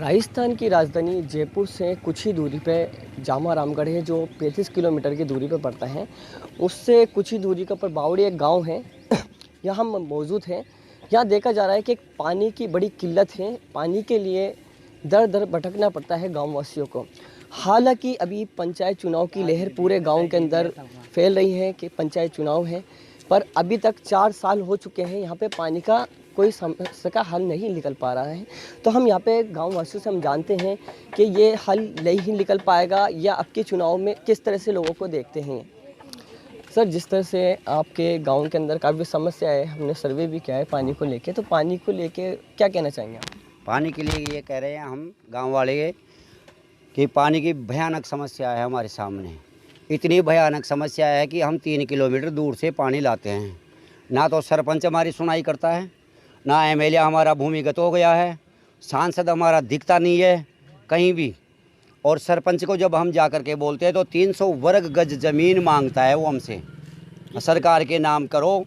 राजस्थान की राजधानी जयपुर से कुछ ही दूरी पे जामा रामगढ़ है, जो 35 किलोमीटर की दूरी पे पड़ता है। उससे कुछ ही दूरी के ऊपर बावड़ी एक गांव है। यहाँ हम मौजूद हैं। यहाँ देखा जा रहा है कि पानी की बड़ी किल्लत है। पानी के लिए दर दर भटकना पड़ता है गाँव वासियों को। हालांकि अभी पंचायत चुनाव की लहर पूरे गाँव के अंदर फैल रही है कि पंचायत चुनाव है, पर अभी तक 4 साल हो चुके हैं। यहाँ पे पानी का कोई समस्या का हल नहीं निकल पा रहा है। तो हम यहाँ पे गांव वासियों से हम जानते हैं कि ये हल नहीं निकल पाएगा या अब के चुनाव में किस तरह से लोगों को देखते हैं। सर, जिस तरह से आपके गांव के अंदर काफ़ी समस्या है, हमने सर्वे भी किया है पानी को लेके, तो पानी को लेके क्या कहना चाहेंगे आप? पानी के लिए ये कह रहे हैं हम गांव वाले कि पानी की भयानक समस्या है हमारे सामने। इतनी भयानक समस्या है कि हम 3 किलोमीटर दूर से पानी लाते हैं। ना तो सरपंच हमारी सुनाई करता है, ना एमएलए हमारा भूमिगत हो गया है, सांसद हमारा दिखता नहीं है कहीं भी। और सरपंच को जब हम जा कर के बोलते हैं तो 300 वर्ग गज ज़मीन मांगता है वो हमसे। सरकार के नाम करो,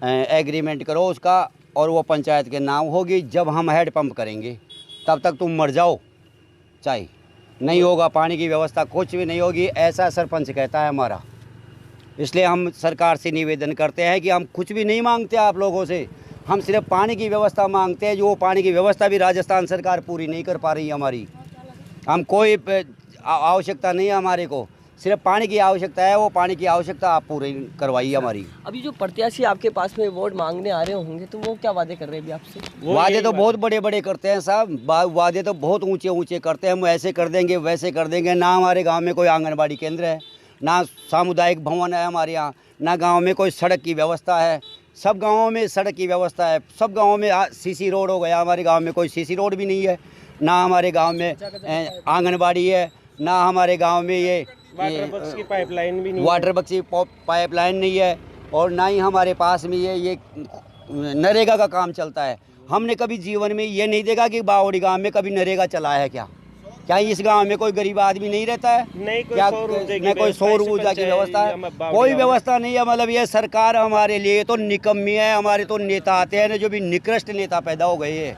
एग्रीमेंट करो उसका, और वो पंचायत के नाम होगी। जब हम हेड पंप करेंगे तब तक तुम मर जाओ, चाहे नहीं होगा पानी की व्यवस्था, कुछ भी नहीं होगी, ऐसा सरपंच कहता है हमारा। इसलिए हम सरकार से निवेदन करते हैं कि हम कुछ भी नहीं मांगते आप लोगों से, हम सिर्फ पानी की व्यवस्था मांगते हैं। जो पानी की व्यवस्था भी राजस्थान सरकार पूरी नहीं कर पा रही है हमारी। हम कोई आवश्यकता नहीं है हमारे को, सिर्फ पानी की आवश्यकता है। वो पानी की आवश्यकता आप पूरी करवाइए हमारी। अभी जो प्रत्याशी आपके पास में वोट मांगने आ रहे होंगे, तो वो क्या वादे कर रहे हैं अभी आपसे? वादे तो बहुत बड़े बड़े करते हैं साहब, वादे तो बहुत ऊंचे ऊंचे करते हैं। हम ऐसे कर देंगे, वैसे कर देंगे। ना हमारे गांव में कोई आंगनबाड़ी केंद्र है, ना सामुदायिक भवन है हमारे यहाँ, ना गांव में कोई सड़क की व्यवस्था है। सब गांवों में सड़क की व्यवस्था है, सब गांवों में सीसी रोड हो गया। हमारे गांव में कोई सीसी रोड भी नहीं है, ना हमारे गांव में आंगनबाड़ी है, ना हमारे गांव में ये वाटर बक्स की पाइपलाइन भी नहीं वाटर बक्स की पाइपलाइन नहीं है, और ना ही हमारे पास में ये नरेगा का काम चलता है। हमने कभी जीवन में ये नहीं देखा कि बावड़ी गांव में कभी नरेगा चला है। क्या इस गांव में कोई गरीब आदमी नहीं रहता है? नहीं, क्या कोई सौर ऊर्जा की व्यवस्था है? कोई व्यवस्था नहीं है। मतलब ये सरकार हमारे लिए तो निकम्मी है। हमारे तो नेता आते हैं ना, जो भी निकृष्ट नेता पैदा हो गए हैं,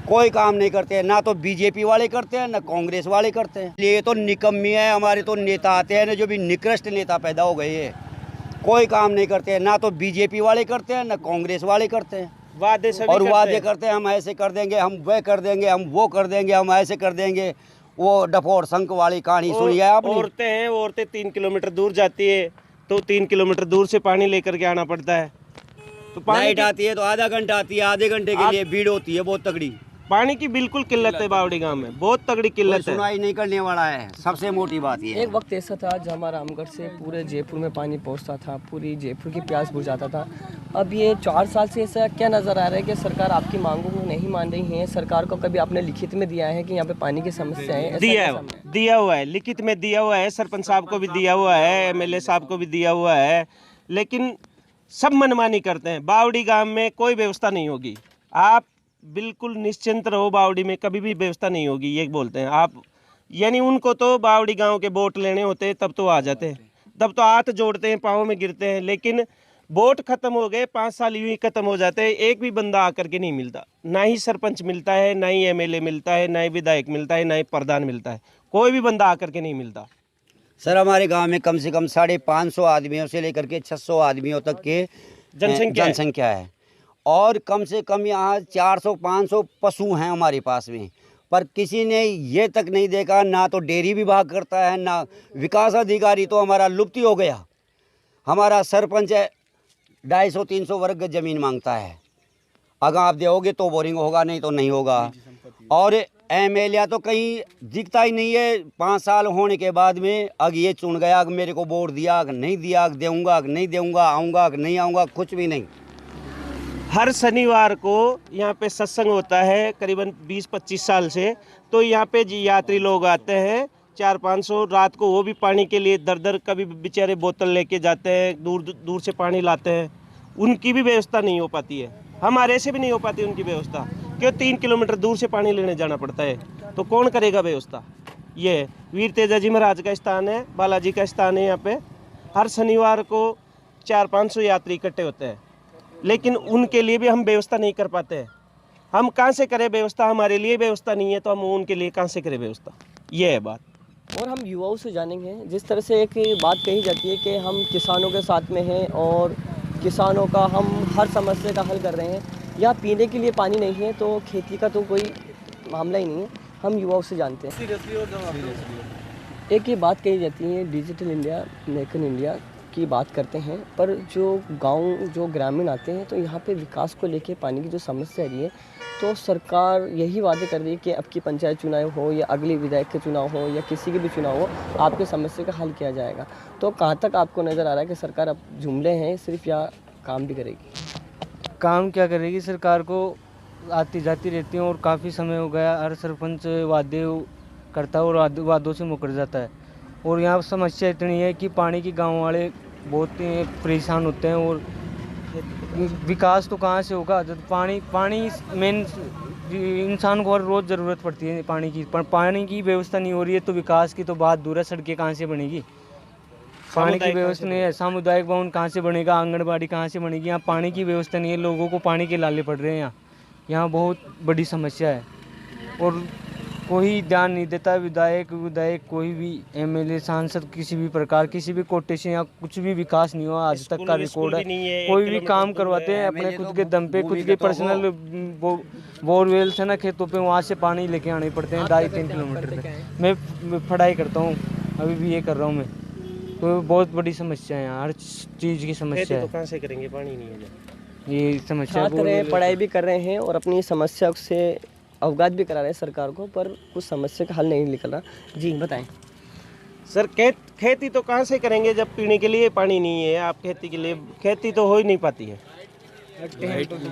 कोई काम नहीं करते हैं। ना तो बीजेपी वाले करते हैं, ना कांग्रेस वाले करते हैं। ये तो निकम्मी है। हमारे तो नेता आते हैं ना, जो भी निकृष्ट नेता पैदा हो गए हैं, कोई काम नहीं करते हैं। ना तो बीजेपी वाले करते हैं, ना कांग्रेस वाले करते हैं। वादे सभी और वादे करते हैं, हम ऐसे कर देंगे, हम वह कर देंगे, हम वो कर देंगे, हम ऐसे कर देंगे। वो डफोर संख वाली कहानी सुनी है आपने? औरतें 3 किलोमीटर दूर जाती है, तो 3 किलोमीटर दूर से पानी लेकर के आना पड़ता है। तो लाइट आती है तो आधा घंटा आती है, आधे घंटे के लिए भीड़ होती है बहुत तगड़ी। पानी की बिल्कुल किल्लत है बावड़ी गांव में, बहुत तगड़ी किल्लत है। सुनाई नहीं करने वाला है, सबसे मोटी बात ये है। एक वक्त ऐसा था जामा रामगढ़ से पूरे जयपुर में पानी पहुंचता था, पूरी जयपुर की प्यास बुझाता था। अब ये 4 साल से ऐसा क्या नज़र आ रहा है कि सरकार आपकी मांगों को नहीं मान रही है? सरकार को कभी आपने लिखित में दिया है कि यहाँ पे पानी की समस्या है? दिया हुआ है, लिखित में दिया हुआ है, सरपंच साहब को भी दिया हुआ है, एमएलए साहब को भी दिया हुआ है, लेकिन सब मनमानी करते हैं। बावड़ी गांव में कोई व्यवस्था नहीं होगी, आप बिल्कुल निश्चिंत रहो, बावड़ी में कभी भी व्यवस्था नहीं होगी, ये बोलते हैं आप। यानी उनको तो बावड़ी गांव के वोट लेने होते हैं, तब तो आ जाते हैं, तब तो हाथ जोड़ते हैं, पाँव में गिरते हैं। लेकिन वोट खत्म हो गए, 5 साल यूं ही खत्म हो जाते हैं, एक भी बंदा आकर के नहीं मिलता। ना ही सरपंच मिलता है, ना ही एमएलए मिलता है, ना ही विधायक मिलता है, ना ही प्रधान मिलता है, कोई भी बंदा आकर के नहीं मिलता। सर, हमारे गांव में कम से कम 550 आदमियों से लेकर के 600 आदमियों तक के जनसंख्या है। और कम से कम यहाँ 400-500 पशु हैं हमारे पास में, पर किसी ने ये तक नहीं देखा। ना तो डेयरी विभाग करता है, ना विकास अधिकारी। तो हमारा लुप्त ही हो गया। हमारा सरपंच 250-300 वर्ग ज़मीन मांगता है, अगर आप दोगे तो बोरिंग होगा, नहीं तो नहीं होगा। और एमएलए तो कहीं दिखता ही नहीं है। 5 साल होने के बाद में अग ये चुन गया, अग मेरे को वोट दिया, अग नहीं दिया, अग दूंगा, अग नहीं दूंगा, आऊँगा, अग नहीं आऊँगा, कुछ भी नहीं। हर शनिवार को यहाँ पे सत्संग होता है, करीबन 20-25 साल से। तो यहाँ पे यात्री लोग आते हैं 400-500 रात को, वो भी पानी के लिए दर दर कभी बेचारे बोतल लेके जाते हैं, दूर दूर से पानी लाते हैं। उनकी भी व्यवस्था नहीं हो पाती है, हमारे से भी नहीं हो पाती उनकी व्यवस्था, क्यों 3 किलोमीटर दूर से पानी लेने जाना पड़ता है। तो कौन करेगा व्यवस्था? ये वीर तेजाजी महाराज का स्थान है, बालाजी का स्थान है। यहाँ पे हर शनिवार को 400-500 यात्री इकट्ठे होते हैं, लेकिन उनके लिए भी हम व्यवस्था नहीं कर पाते हैं। हम कहाँ से करें व्यवस्था? हमारे लिए व्यवस्था नहीं है तो हम उनके लिए कहाँ से करें व्यवस्था? ये है बात। और हम युवाओं से जानेंगे, जिस तरह से एक बात कही जाती है कि हम किसानों के साथ में हैं और किसानों का हम हर समस्या का हल कर रहे हैं, या पीने के लिए पानी नहीं है तो खेती का तो कोई मामला ही नहीं है। हम युवाओं से जानते हैं। एक ये बात कही जाती है digital India, make in India की बात करते हैं, पर जो गांव, जो ग्रामीण आते हैं तो यहाँ पे विकास को लेके पानी की जो समस्या रही है, तो सरकार यही वादे कर रही है कि अब की पंचायत चुनाव हो या अगले विधायक के चुनाव हो या किसी के भी चुनाव हो, आपके समस्या का हल किया जाएगा। तो कहाँ तक आपको नज़र आ रहा है कि सरकार अब जुमले हैं सिर्फ या काम भी करेगी? काम क्या करेगी, सरकार को आती जाती रहती है और काफ़ी समय हो गया। हर सरपंच वादे करता है और वादों से मुकर जाता है। और यहाँ समस्या इतनी है कि पानी की गांव वाले बहुत परेशान होते हैं। और विकास तो कहाँ से होगा जब पानी मेन इंसान को हर रोज़ ज़रूरत पड़ती है पानी की, पर पानी की व्यवस्था नहीं हो रही है तो विकास की तो बात दूर है। सड़कें कहाँ से बनेगी? पानी की व्यवस्था नहीं है। सामुदायिक भवन कहाँ से बनेगा? आंगनबाड़ी कहाँ से बनेगी? यहाँ पानी की व्यवस्था नहीं है। लोगों को पानी के लाले पड़ रहे हैं। यहाँ बहुत बड़ी समस्या है और कोई ध्यान नहीं देता। विधायक कोई भी एमएलए, सांसद, किसी भी प्रकार, किसी भी कोटे से यहाँ कुछ भी विकास नहीं हुआ आज तक का रिकॉर्ड है। कोई भी काम करवाते हैं अपने खुद के दम पे, खुद के पर्सनल बोरवेल से ना खेतों पे, वहाँ से पानी लेके आने पड़ते हैं 2.5-3 किलोमीटर पे। मैं पढ़ाई करता हूँ, अभी भी ये कर रहा हूँ मैं। तो बहुत बड़ी समस्या है यहाँ, हर चीज़ की समस्या है। तो कहाँ से करेंगे? पानी नहीं है। ये समस्या पढ़ाई भी कर रहे हैं और अपनी समस्या से अवगत भी करा रहे हैं सरकार को, पर कुछ समस्या का हल नहीं निकल रहा। जी बताएं सर। खेती तो कहाँ से करेंगे जब पीने के लिए पानी नहीं है? आप खेती के लिए, खेती तो हो ही नहीं पाती है।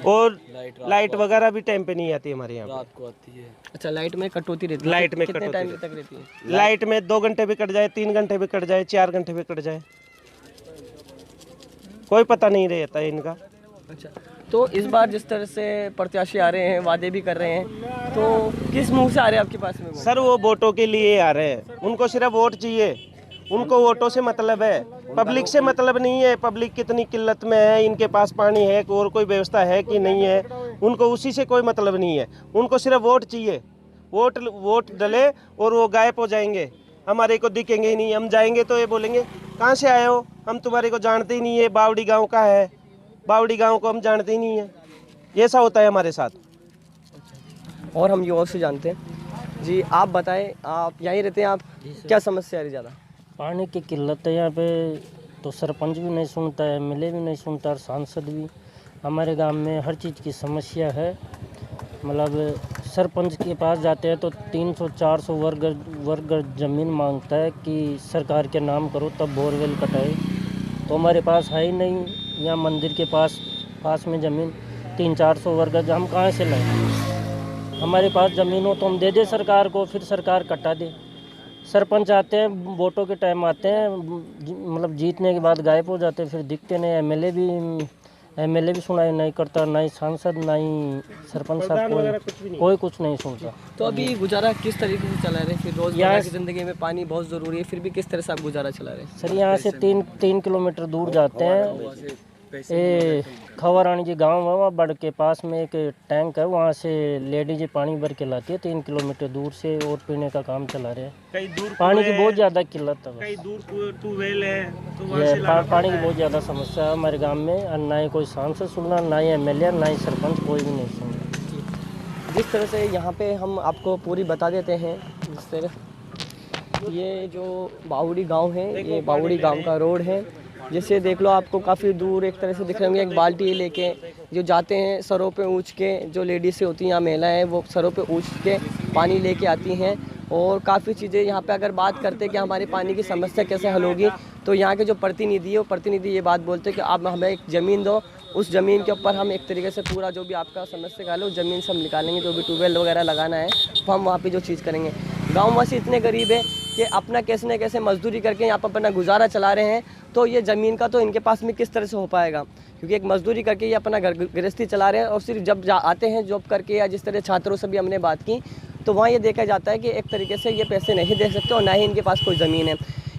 और लाइट वगैरह भी टाइम पे नहीं आती हमारे यहाँ। रात को आती है। अच्छा, लाइट में कटौती रहती है? लाइट में कितने टाइम तक रहती है? लाइट में 2 घंटे भी कट जाए, 3 घंटे भी कट जाए, 4 घंटे भी कट जाए, कोई पता नहीं रहता है इनका। अच्छा, तो इस बार जिस तरह से प्रत्याशी आ रहे हैं, वादे भी कर रहे हैं, तो किस मुंह से आ रहे हैं आपके पास में? सर वो वोटों के लिए आ रहे हैं, उनको सिर्फ वोट चाहिए, उनको वोटों से मतलब है, पब्लिक से मतलब नहीं है। पब्लिक कितनी किल्लत में है, इनके पास पानी है और कोई व्यवस्था है कि नहीं है, उनको उसी से कोई मतलब नहीं है। उनको सिर्फ वोट चाहिए। वोट डले और वो गायब हो जाएंगे, हमारे को दिखेंगे ही नहीं। हम जाएंगे तो ये बोलेंगे कहाँ से आए हो, हम तुम्हारे को जानते ही नहीं है, बावड़ी गाँव का है, बावड़ी गांव को हम जानते ही नहीं है। ऐसा होता है हमारे साथ। और हम युवाओं से जानते हैं। जी आप बताएं, आप यहीं रहते हैं, आप क्या समस्या है ज़्यादा? पानी की किल्लत है यहाँ पे, तो सरपंच भी नहीं सुनता है, एमएलए भी नहीं सुनता और सांसद भी। हमारे गांव में हर चीज़ की समस्या है। मतलब सरपंच के पास जाते हैं तो 300-400 वर्ग ज़मीन मांगता है कि सरकार के नाम करो तब बोरवेल कटाए, तो हमारे पास है ही नहीं। यहाँ मंदिर के पास में ज़मीन 300-400 वर्ग, हम कहाँ से लाएं? हमारे पास ज़मीन हो तो हम दे दे सरकार को, फिर सरकार कटा दे। सरपंच आते हैं, वोटों के टाइम आते हैं, मतलब जीतने के बाद गायब हो जाते हैं, फिर दिखते नहीं। एमएलए भी सुनाई नहीं करता, ना ही सांसद, ना ही सरपंच साहब, कोई कुछ नहीं सुनता। तो अभी गुजारा किस तरीके से चला रहे हैं? फिर रोज़मर्रा की ज़िंदगी में पानी बहुत ज़रूरी है, फिर भी किस तरह से आप गुजारा चला रहे हैं? सर यहाँ से 3 किलोमीटर दूर जाते हैं, ये खवरानी जी गांव है, वहाँ बड़ के पास में एक टैंक है, वहाँ से लेडीज पानी भर के लाती है 3 किलोमीटर दूर से, और पीने का काम चला रहे हैं। कई दूर पानी की बहुत ज़्यादा किल्लत है, कई दूर ट्यूबवेल है, तो वहाँ ये से पानी की बहुत ज़्यादा समस्या है हमारे गांव में। और ना ही कोई सांसद सुनना, ना ही एमएलए, ना ही सरपंच, कोई भी नहीं सुन रहा। जिस तरह से यहाँ पे हम आपको पूरी बता देते हैं, जिस तरह ये जो बावड़ी गांव है, ये बावड़ी गांव का रोड है। जैसे देख लो, आपको काफ़ी दूर एक तरह से दिख रहे होंगे, एक बाल्टी लेके जो जाते हैं सरों पे ऊँच के, जो लेडीज़ होती हैं या महिलाएं, वो सरों पे ऊँच के पानी लेके आती हैं। और काफ़ी चीज़ें यहाँ पे अगर बात करते हैं कि हमारी पानी की समस्या कैसे हल होगी, तो यहाँ के जो प्रतिनिधि है, वो प्रतिनिधि ये बात बोलते हैं कि आप हमें एक ज़मीन दो, उस ज़मीन के ऊपर हम एक तरीके से पूरा जो भी आपका समस्या हल है, उस ज़मीन से हम निकालेंगे, जो भी ट्यूबवेल वगैरह लगाना है तो हम वहाँ पर जो चीज़ करेंगे। गाँववासी इतने गरीब है कि अपना कैसे न कैसे मजदूरी करके यहाँ पर अपना गुजारा चला रहे हैं, तो ये ज़मीन का तो इनके पास में किस तरह से हो पाएगा, क्योंकि एक मजदूरी करके ये अपना घर गृहस्थी चला रहे हैं। और सिर्फ जब आते हैं जॉब करके, या जिस तरह छात्रों से भी हमने बात की, तो वहाँ ये देखा जाता है कि एक तरीके से ये पैसे नहीं दे सकते और ना ही इनके पास कोई ज़मीन है।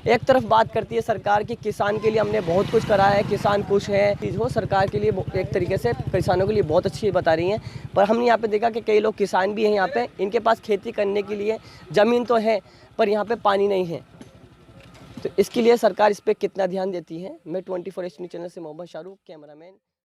एक तरफ बात करती है सरकार कि किसान के लिए हमने बहुत कुछ करा है, किसान खुश है, चीज़ हो सरकार के लिए एक तरीके से किसानों के लिए बहुत अच्छी बता रही हैं। पर हमने यहाँ पे देखा कि कई लोग किसान भी हैं यहाँ पे, इनके पास खेती करने के लिए ज़मीन तो है पर यहाँ पे पानी नहीं है। तो इसके लिए सरकार इस पर कितना ध्यान देती है। मैं 24 न्यूज़ चैनल से मोहम्मद शाहरुख, कैमरामैन।